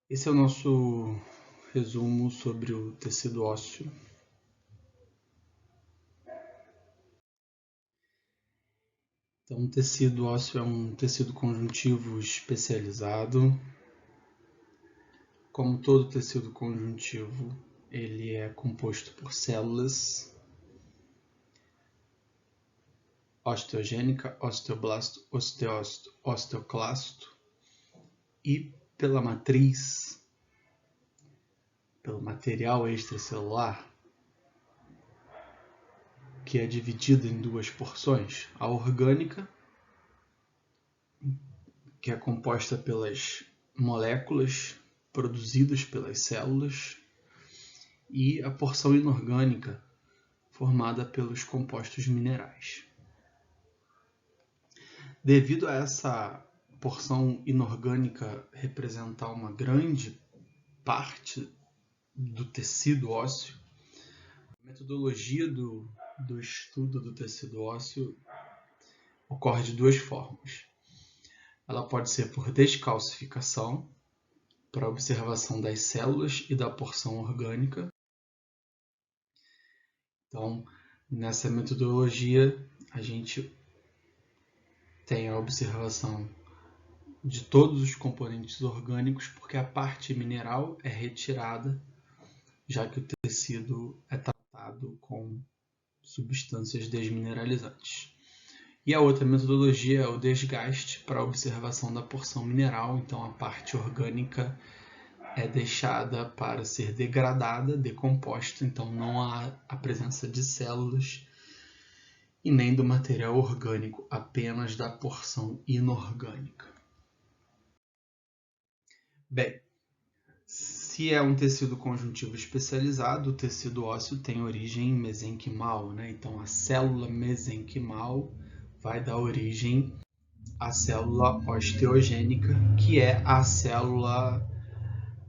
Esse é o nosso resumo sobre o tecido ósseo. Então, o tecido ósseo é um tecido conjuntivo especializado. Como todo tecido conjuntivo, ele é composto por células osteogênica, osteoblasto, osteócito, osteoclasto e pela matriz, pelo material extracelular, que é dividido em duas porções: a orgânica, que é composta pelas moléculas produzidas pelas células, e a porção inorgânica, formada pelos compostos minerais. Devido a essa porção inorgânica representar uma grande parte do tecido ósseo, a metodologia do estudo do tecido ósseo ocorre de duas formas. Ela pode ser por descalcificação, para observação das células e da porção orgânica. Então, nessa metodologia, a gente tem a observação de todos os componentes orgânicos, porque a parte mineral é retirada, já que o tecido é tratado com substâncias desmineralizantes. E a outra metodologia é o desgaste para a observação da porção mineral, então a parte orgânica é deixada para ser degradada, decomposta, então não há a presença de células e nem do material orgânico, apenas da porção inorgânica. Bem, se é um tecido conjuntivo especializado, o tecido ósseo tem origem mesenquimal, né? Então a célula mesenquimal vai dar origem à célula osteogênica, que é a célula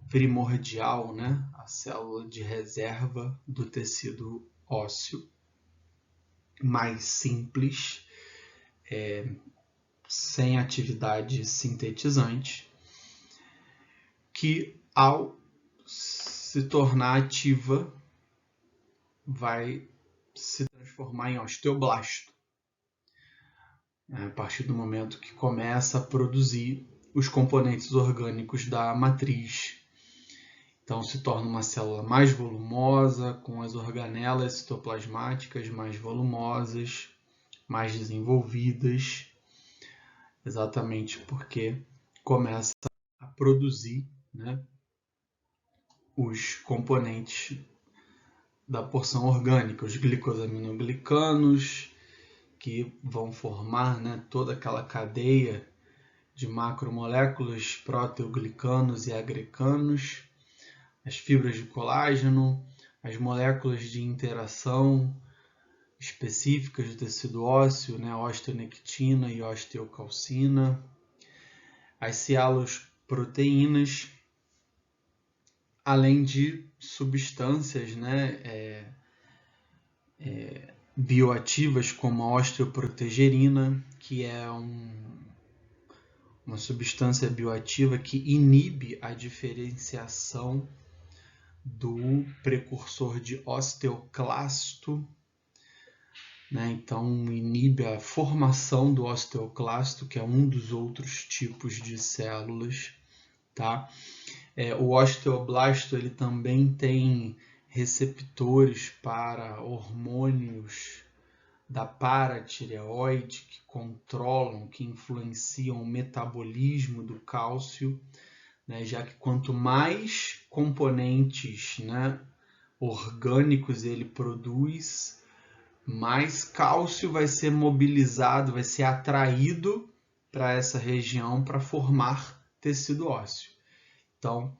primordial, né? A célula de reserva do tecido ósseo, mais simples, sem atividade sintetizante, que ao se tornar ativa vai se transformar em osteoblasto, a partir do momento que começa a produzir os componentes orgânicos da matriz. Então se torna uma célula mais volumosa, com as organelas citoplasmáticas mais volumosas, mais desenvolvidas, exatamente porque começa a produzir, né, os componentes da porção orgânica, os glicosaminoglicanos, que vão formar, né, toda aquela cadeia de macromoléculas, proteoglicanos e agreganos, as fibras de colágeno, as moléculas de interação específicas do tecido ósseo, né, osteonectina e osteocalcina, as cialosproteínas, além de substâncias, né, bioativas como a osteoprotegerina, que é uma substância bioativa que inibe a diferenciação do precursor de osteoclasto, né? Então inibe a formação do osteoclasto, que é um dos outros tipos de células, tá? O osteoblasto ele também tem receptores para hormônios da paratireoide que controlam, que influenciam o metabolismo do cálcio, né? Já que quanto mais componentes, né, orgânicos ele produz, mais cálcio vai ser mobilizado, vai ser atraído para essa região para formar tecido ósseo. Então,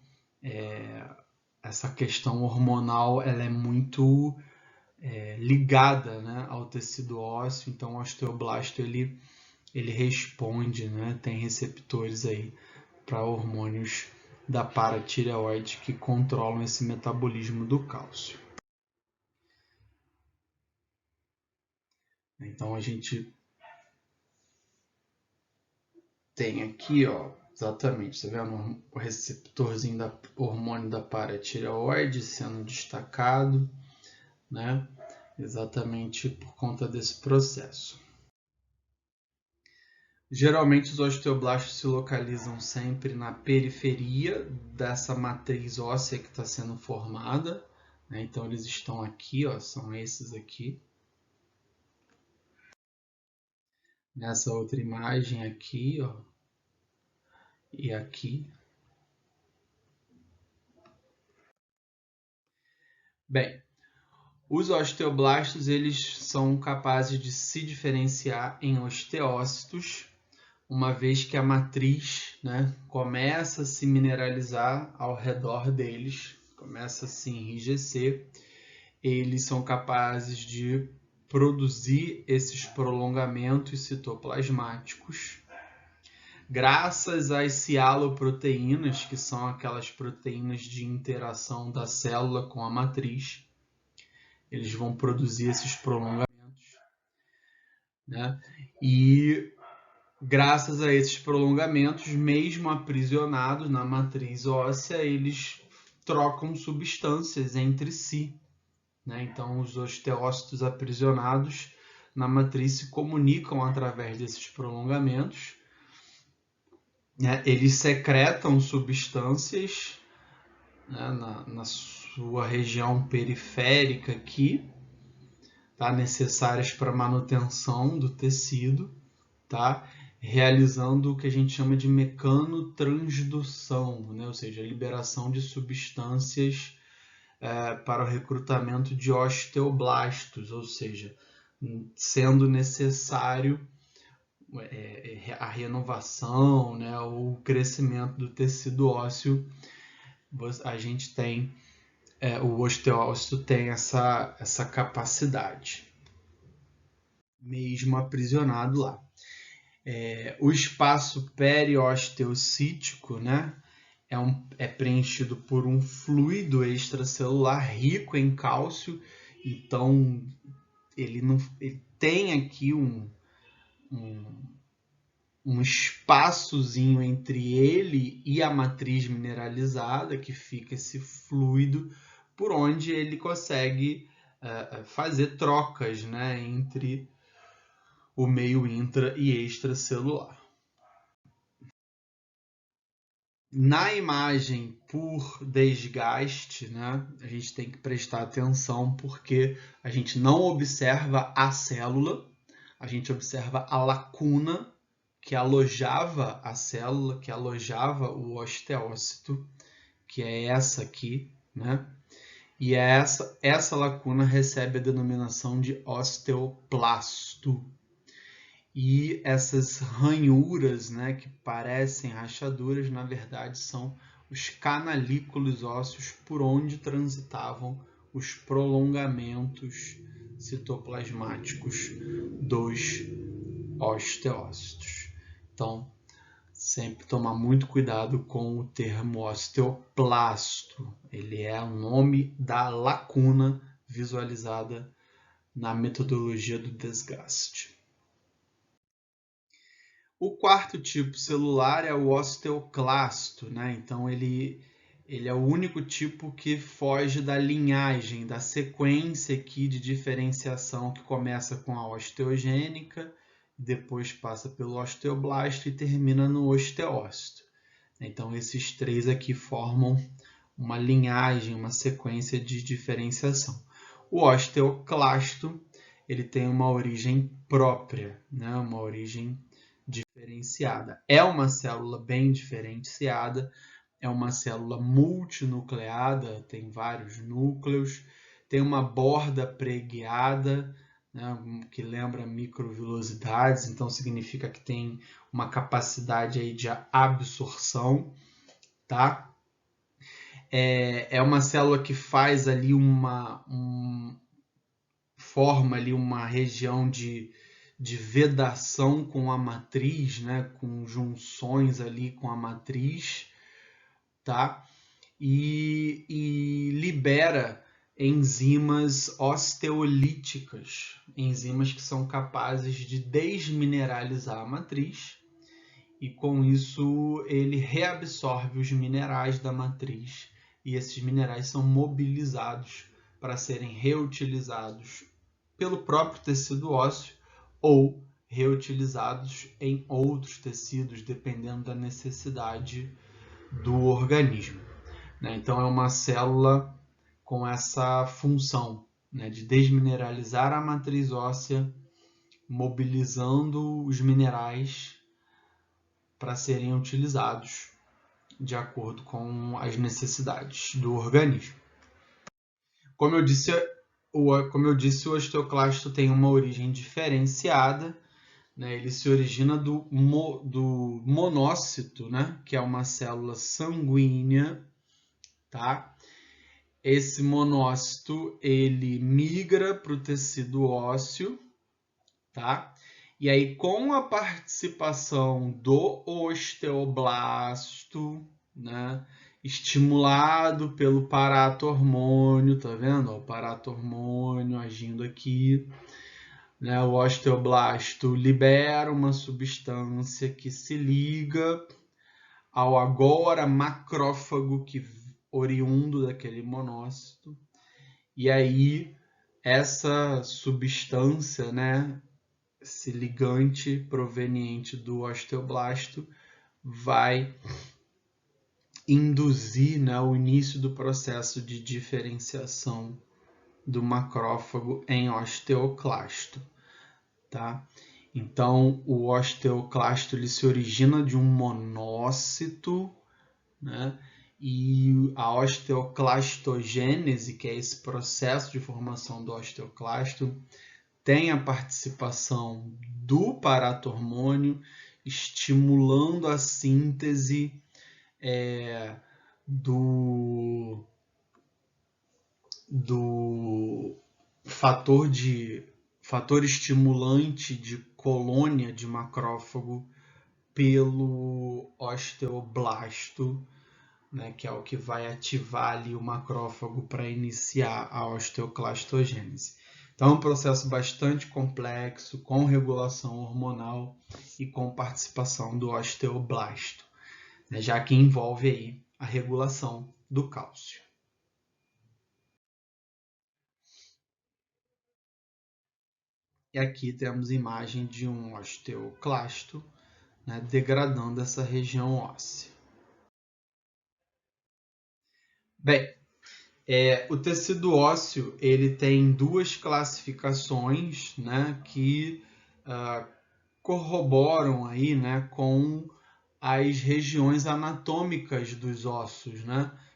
essa questão hormonal ela é muito ligada, né, ao tecido ósseo. Então, o osteoblasto ele responde, né, tem receptores aí para hormônios da paratireoide que controlam esse metabolismo do cálcio. Então a gente tem aqui, ó, Exatamente, tá vendo o receptorzinho da hormônio da paratireoide sendo destacado, né? Exatamente por conta desse processo. Geralmente os osteoblastos se localizam sempre na periferia dessa matriz óssea que está sendo formada, né? Então eles estão aqui, ó, são esses aqui. Nessa outra imagem aqui, ó, e aqui. Bem, os osteoblastos eles são capazes de se diferenciar em osteócitos, uma vez que a matriz, né, começa a se mineralizar ao redor deles, começa a se enrijecer. Eles são capazes de produzir esses prolongamentos citoplasmáticos. Graças às cialoproteínas, que são aquelas proteínas de interação da célula com a matriz, eles vão produzir esses prolongamentos, né? E graças a esses prolongamentos, mesmo aprisionados na matriz óssea, eles trocam substâncias entre si, né? Então, os osteócitos aprisionados na matriz se comunicam através desses prolongamentos, né? Eles secretam substâncias, né, na sua região periférica aqui, tá? Necessárias para a manutenção do tecido, tá? Realizando o que a gente chama de mecanotransdução, né? Ou seja, a liberação de substâncias para o recrutamento de osteoblastos, ou seja, sendo necessário a renovação, né, o crescimento do tecido ósseo, a gente tem, o osteócito tem essa capacidade, mesmo aprisionado lá. O espaço periosteocítico, né, é preenchido por um fluido extracelular rico em cálcio, então ele tem aqui um espaçozinho entre ele e a matriz mineralizada, que fica esse fluido, por onde ele consegue fazer trocas, né, entre o meio intra e extracelular. Na imagem por desgaste, né, a gente tem que prestar atenção porque a gente não observa a célula, a gente observa a lacuna que alojava a célula, que alojava o osteócito, que é essa aqui, né? E essa lacuna recebe a denominação de osteoplasto. E essas ranhuras, né, que parecem rachaduras, na verdade são os canalículos ósseos por onde transitavam os prolongamentos citoplasmáticos dos osteócitos. Então, sempre tomar muito cuidado com o termo osteoplasto. Ele é o nome da lacuna visualizada na metodologia do desgaste. O quarto tipo celular é o osteoclasto, né? Então ele é o único tipo que foge da linhagem, da sequência aqui de diferenciação que começa com a osteogênica, depois passa pelo osteoblasto e termina no osteócito. Então esses três aqui formam uma linhagem, uma sequência de diferenciação. O osteoclasto, ele tem uma origem própria, né? Uma origem diferenciada. É uma célula bem diferenciada, é uma célula multinucleada, tem vários núcleos, tem uma borda preguiada, né, que lembra microvilosidades, então significa que tem uma capacidade aí de absorção, tá? É uma célula que faz ali forma ali uma região de vedação com a matriz, né, com junções ali com a matriz, tá? E libera enzimas osteolíticas, enzimas que são capazes de desmineralizar a matriz e com isso ele reabsorve os minerais da matriz e esses minerais são mobilizados para serem reutilizados pelo próprio tecido ósseo ou reutilizados em outros tecidos, dependendo da necessidade do organismo. Então, é uma célula com essa função de desmineralizar a matriz óssea, mobilizando os minerais para serem utilizados de acordo com as necessidades do organismo. Como eu disse, o osteoclasto tem uma origem diferenciada, ele se origina do monócito, que é uma célula sanguínea, tá? Esse monócito ele migra para o tecido ósseo, tá? E aí, com a participação do osteoblasto, estimulado pelo paratormônio, tá vendo? O paratormônio agindo aqui, o osteoblasto libera uma substância que se liga ao agora macrófago que oriundo daquele monócito. E aí, essa substância, esse ligante proveniente do osteoblasto vai induzir o início do processo de diferenciação do macrófago em osteoclasto, tá? Então, o osteoclasto ele se origina de um monócito, e a osteoclastogênese, que é esse processo de formação do osteoclasto, tem a participação do paratormônio, estimulando a síntese do fator estimulante de colônia de macrófago pelo osteoblasto, que é o que vai ativar ali o macrófago para iniciar a osteoclastogênese. Então, é um processo bastante complexo, com regulação hormonal e com participação do osteoblasto, já que envolve aí a regulação do cálcio. E aqui temos imagem de um osteoclasto, degradando essa região óssea. Bem, o tecido ósseo ele tem duas classificações, que corroboram aí, com as regiões anatômicas dos ossos,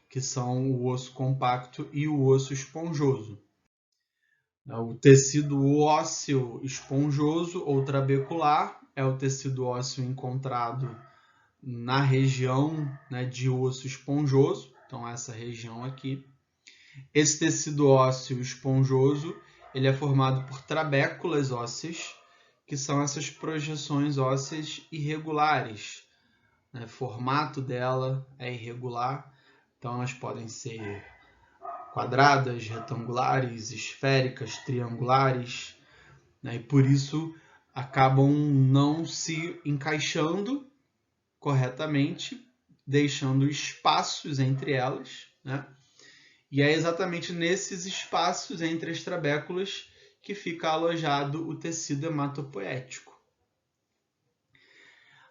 que são o osso compacto e o osso esponjoso. O tecido ósseo esponjoso ou trabecular é o tecido ósseo encontrado na região de osso esponjoso, então essa região aqui. Esse tecido ósseo esponjoso ele é formado por trabéculas ósseas, que são essas projeções ósseas irregulares. O formato dela é irregular, então elas podem ser quadradas, retangulares, esféricas, triangulares, e por isso acabam não se encaixando corretamente, deixando espaços entre elas, E é exatamente nesses espaços entre as trabéculas que fica alojado o tecido hematopoético.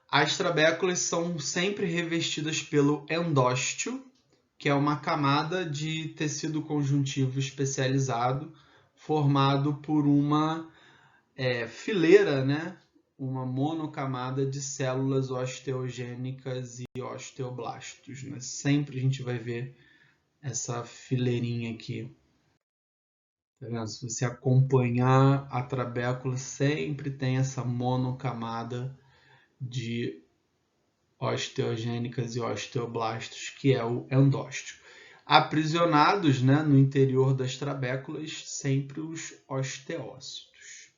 As trabéculas são sempre revestidas pelo endósteo, que é uma camada de tecido conjuntivo especializado, formado por uma fileira, uma monocamada de células osteogênicas e osteoblastos. Sempre a gente vai ver essa fileirinha aqui. Tá vendo? Se você acompanhar a trabécula, sempre tem essa monocamada de osteogênicas e osteoblastos, que é o endósteo. Aprisionados no interior das trabéculas, sempre os osteócitos.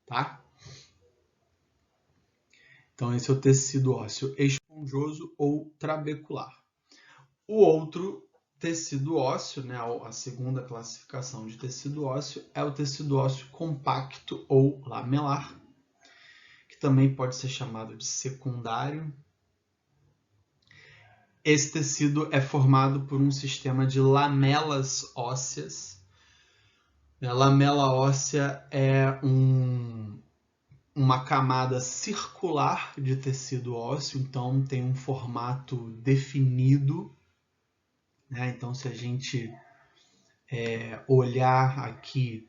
Tá? Então, esse é o tecido ósseo esponjoso ou trabecular. O outro tecido ósseo, a segunda classificação de tecido ósseo, é o tecido ósseo compacto ou lamelar, que também pode ser chamado de secundário. Esse tecido é formado por um sistema de lamelas ósseas. A lamela óssea é uma camada circular de tecido ósseo, então tem um formato definido, né? Então, se a gente olhar aqui,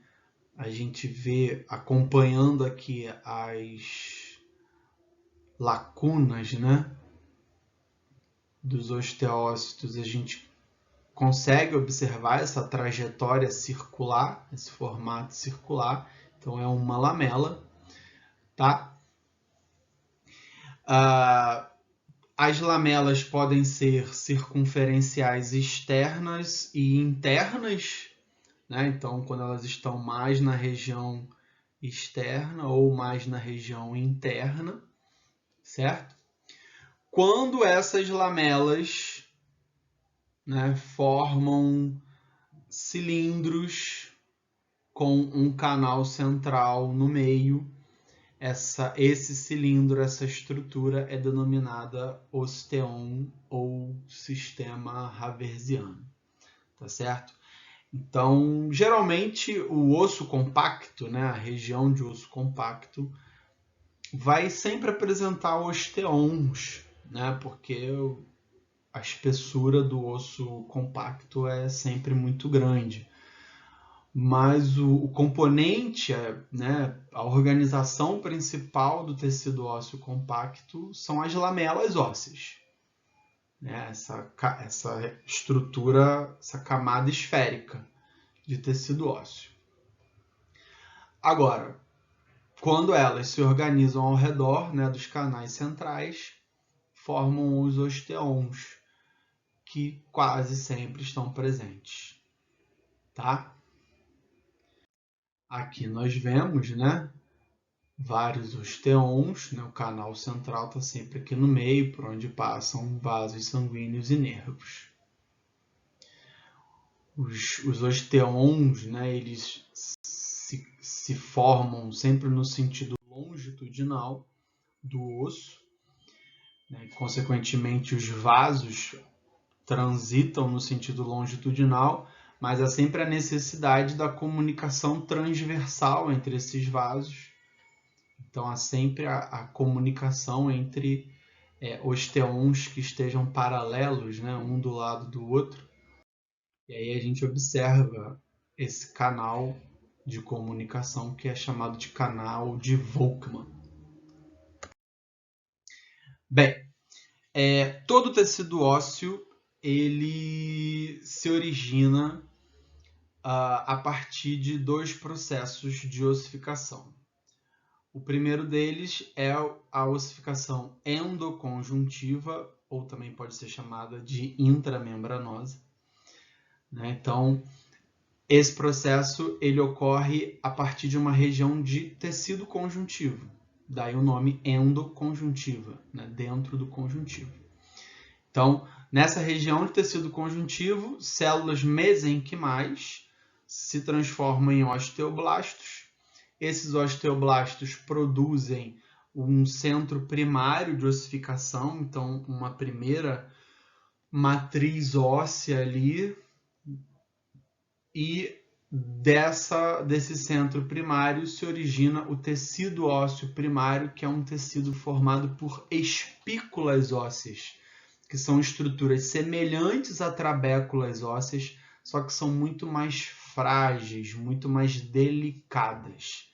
a gente vê, acompanhando aqui as lacunas, né, dos osteócitos, a gente consegue observar essa trajetória circular, esse formato circular. Então, é uma lamela, tá? As lamelas podem ser circunferenciais externas e internas, né? Então, quando elas estão mais na região externa ou mais na região interna, certo? Quando essas lamelas, né, formam cilindros com um canal central no meio, esse cilindro, essa estrutura é denominada osteon ou sistema haversiano, tá certo? Então, geralmente o osso compacto, né, a região de osso compacto, vai sempre apresentar osteons, né, porque a espessura do osso compacto é sempre muito grande. Mas o componente, né, a organização principal do tecido ósseo compacto são as lamelas ósseas, né? Essa estrutura, essa camada esférica de tecido ósseo. Agora, quando elas se organizam ao redor, né, dos canais centrais, formam os osteons, que quase sempre estão presentes, tá? Aqui nós vemos, né, vários osteons, né, o canal central está sempre aqui no meio, por onde passam vasos sanguíneos e nervos. Os osteons, né, eles se formam sempre no sentido longitudinal do osso, né, consequentemente os vasos transitam no sentido longitudinal, mas há sempre a necessidade da comunicação transversal entre esses vasos. Então, há sempre a comunicação entre osteons que estejam paralelos, né, um do lado do outro. E aí a gente observa esse canal de comunicação que é chamado de canal de Volkmann. Bem, todo tecido ósseo ele se origina a partir de dois processos de ossificação. O primeiro deles é a ossificação endoconjuntiva, ou também pode ser chamada de intramembranosa, né? Então, esse processo ele ocorre a partir de uma região de tecido conjuntivo. Daí o nome endoconjuntiva, né? Dentro do conjuntivo. Então, nessa região de tecido conjuntivo, células mesenquimais se transformam em osteoblastos. Esses osteoblastos produzem um centro primário de ossificação, então uma primeira matriz óssea ali, e desse centro primário se origina o tecido ósseo primário, que é um tecido formado por espículas ósseas, que são estruturas semelhantes a trabéculas ósseas, só que são muito mais frágeis, muito mais delicadas.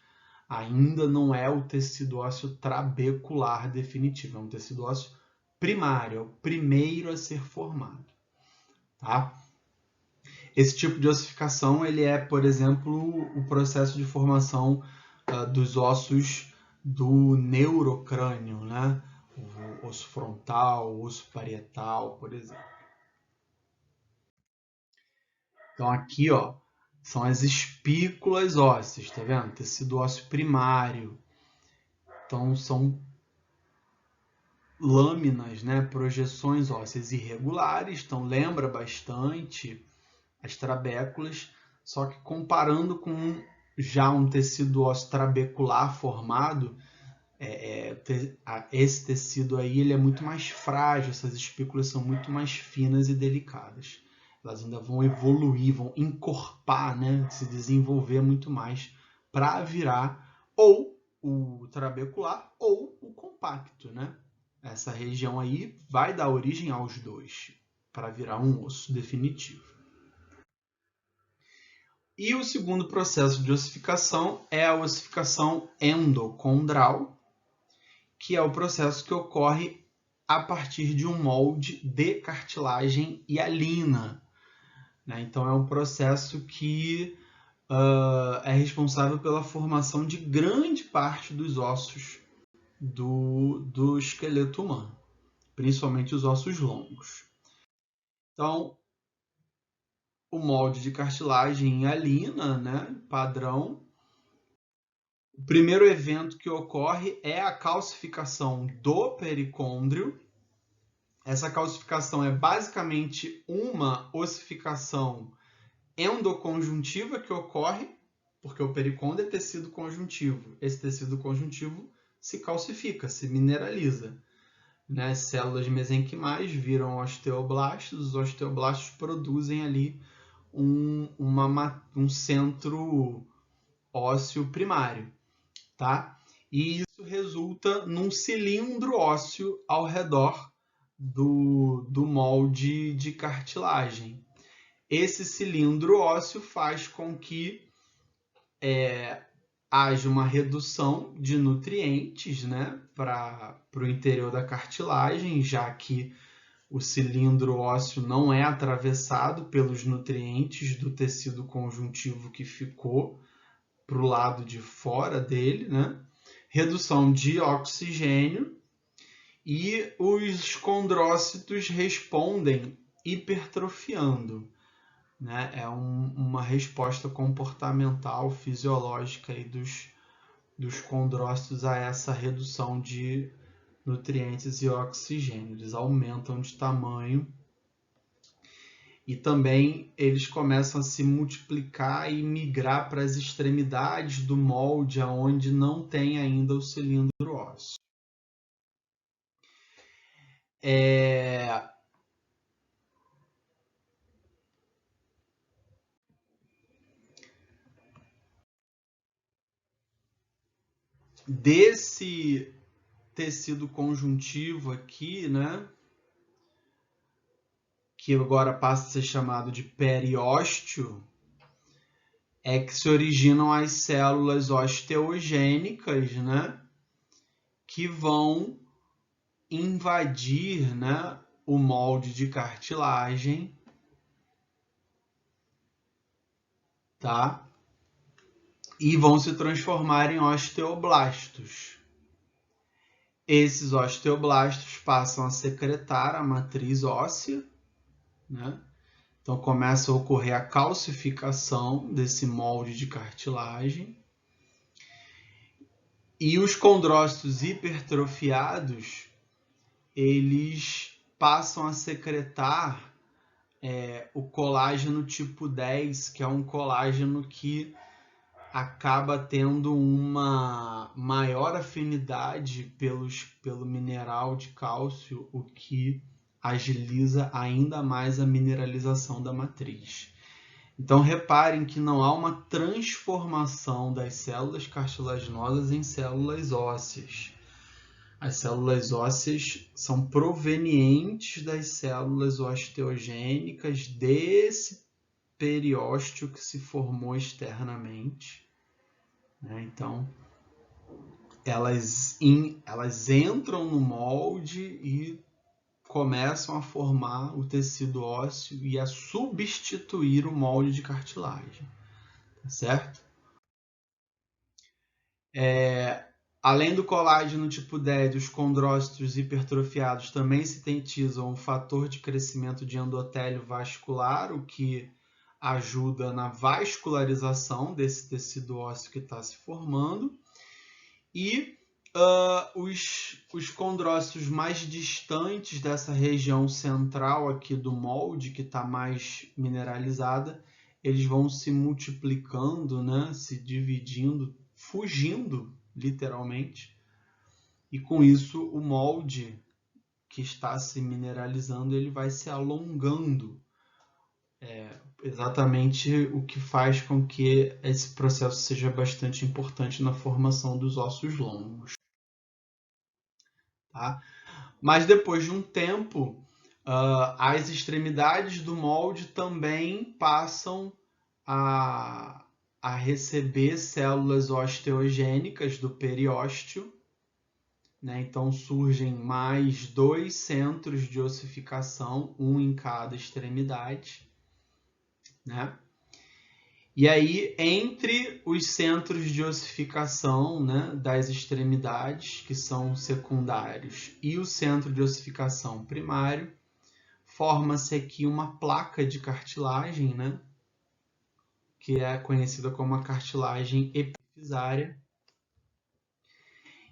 Ainda não é o tecido ósseo trabecular definitivo, é um tecido ósseo primário, é o primeiro a ser formado, tá? Esse tipo de ossificação ele é, por exemplo, o processo de formação dos ossos do neurocrânio, né? O osso frontal, o osso parietal, por exemplo. Então aqui, ó, são as espículas ósseas, tá vendo? Tecido ósseo primário. Então são lâminas, né? Projeções ósseas irregulares, então lembra bastante as trabéculas, só que comparando com já um tecido ósseo trabecular formado, esse tecido aí ele é muito mais frágil, essas espículas são muito mais finas e delicadas. Elas ainda vão evoluir, vão encorpar, né, se desenvolver muito mais para virar ou o trabecular ou o compacto, né? Essa região aí vai dar origem aos dois para virar um osso definitivo. E o segundo processo de ossificação é a ossificação endocondral, que é o processo que ocorre a partir de um molde de cartilagem hialina. Então, é um processo que é responsável pela formação de grande parte dos ossos do esqueleto humano, principalmente os ossos longos. Então, o molde de cartilagem hialina, né, padrão. O primeiro evento que ocorre é a calcificação do pericôndrio. Essa calcificação é basicamente uma ossificação endoconjuntiva que ocorre, porque o pericôndrio é tecido conjuntivo. Esse tecido conjuntivo se calcifica, se mineraliza. As células mesenquimais viram osteoblastos, os osteoblastos produzem ali um centro ósseo primário, tá? E isso resulta num cilindro ósseo ao redor do molde de cartilagem. Esse cilindro ósseo faz com que haja uma redução de nutrientes, né, para o interior da cartilagem, já que o cilindro ósseo não é atravessado pelos nutrientes do tecido conjuntivo que ficou para o lado de fora dele, né? Redução de oxigênio, e os condrócitos respondem hipertrofiando. Né? É uma resposta comportamental, fisiológica aí dos condrócitos a essa redução de nutrientes e oxigênio. Eles aumentam de tamanho e também eles começam a se multiplicar e migrar para as extremidades do molde, onde não tem ainda o cilindro ósseo. Desse tecido conjuntivo aqui, né, que agora passa a ser chamado de periósteo, é que se originam as células osteogênicas, né, que vão invadir, né, o molde de cartilagem, tá? E vão se transformar em osteoblastos. Esses osteoblastos passam a secretar a matriz óssea, né? Então começa a ocorrer a calcificação desse molde de cartilagem. E os condrócitos hipertrofiados, eles passam a secretar o colágeno tipo 10, que é um colágeno que acaba tendo uma maior afinidade pelo mineral de cálcio, o que agiliza ainda mais a mineralização da matriz. Então, reparem que não há uma transformação das células cartilaginosas em células ósseas. As células ósseas são provenientes das células osteogênicas desse periósteo que se formou externamente. Então, elas entram no molde e começam a formar o tecido ósseo e a substituir o molde de cartilagem, certo? Além do colágeno tipo 10, os condrócitos hipertrofiados também sintetizam o fator de crescimento de endotélio vascular, o que ajuda na vascularização desse tecido ósseo que está se formando. E os condrócitos mais distantes dessa região central aqui do molde, que está mais mineralizada, eles vão se multiplicando, né, se dividindo, fugindo, literalmente, e com isso o molde que está se mineralizando ele vai se alongando. Exatamente o que faz com que esse processo seja bastante importante na formação dos ossos longos. Tá? Mas depois de um tempo, as extremidades do molde também passam a receber células osteogênicas do periósteo, né? Então surgem mais 2 centros de ossificação, um em cada extremidade, né? E aí, entre os centros de ossificação, né, das extremidades, que são secundários, e o centro de ossificação primário, forma-se aqui uma placa de cartilagem, né, que é conhecida como a cartilagem epifisária.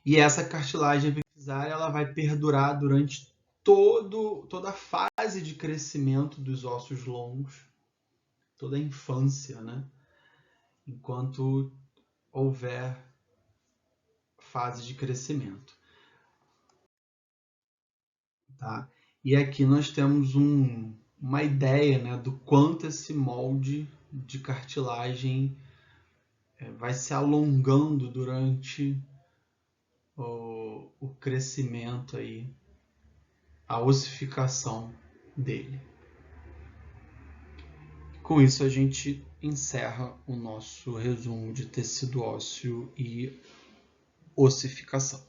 E essa cartilagem epifisária ela vai perdurar durante toda a fase de crescimento dos ossos longos, toda a infância, né? Enquanto houver fase de crescimento. Tá? E aqui nós temos uma ideia, né, do quanto esse molde de cartilagem vai se alongando durante o crescimento, aí, a ossificação dele. Com isso a gente encerra o nosso resumo de tecido ósseo e ossificação.